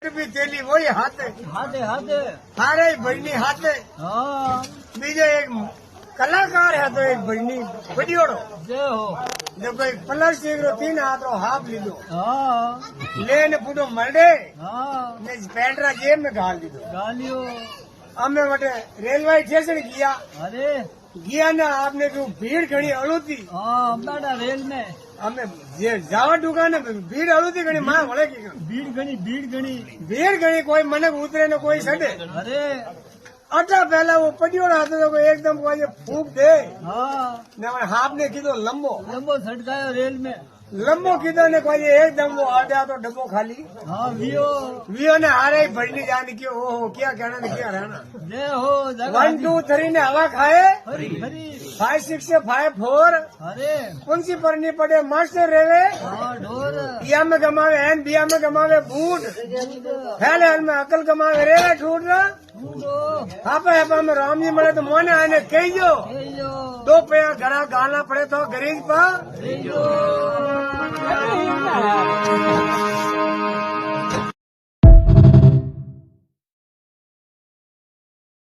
तेली वही हाथे हाथे हाथे सारे बड़नी हाथे हाँ बीजो एक कलाकार है तो एक बड़नी बड़ियोड़ो जय हो जो कोई प्लास्टिक रो 3 हाथ रो हाफ लीधो हाँ लेने फूटो मरडे हाँ ने पेंटरा जेब में गाल दीधो गालियो हमें वटे रेलवे स्टेशन गया अरे गया ना आपने जो भीड़ घड़ी अड़ू थी हाँ बेटा रेल में हमें जावा डूका ने भीड़ अड़ू थी घड़ी मां वळे की भीड़ घड़ी कोई मन उतरे न कोई सडे अरे अटा पहला वो पडियोड़ा હતો તો કોઈ એકદમ કોઈ ફૂંક દે हाँ ને હાફ ને કીધો લંબો लंबो छटकायो रेल में लंबो कीधो ने कोई एकदम वो आड्या तो डब्बो खाली हाँ वियो वियो ने हारे भड़नी जाने की ओहो क्या कहना ने क्या रहना जय हो 1 2 3 ने हवा खाए हरी हरी 5 6 से 5 4 अरे कौन सी परनी पड़े मास्टर रेवे हाँ ढोर या में गमावे एन बिया में गमावे बूट पहले हल में अकल गमावे रेवे ठूट रहा हापा में राम जी मिले तो मोने आने कहियो जो 2 पैया घड़ा गाना पड़े तो गरीब पा जो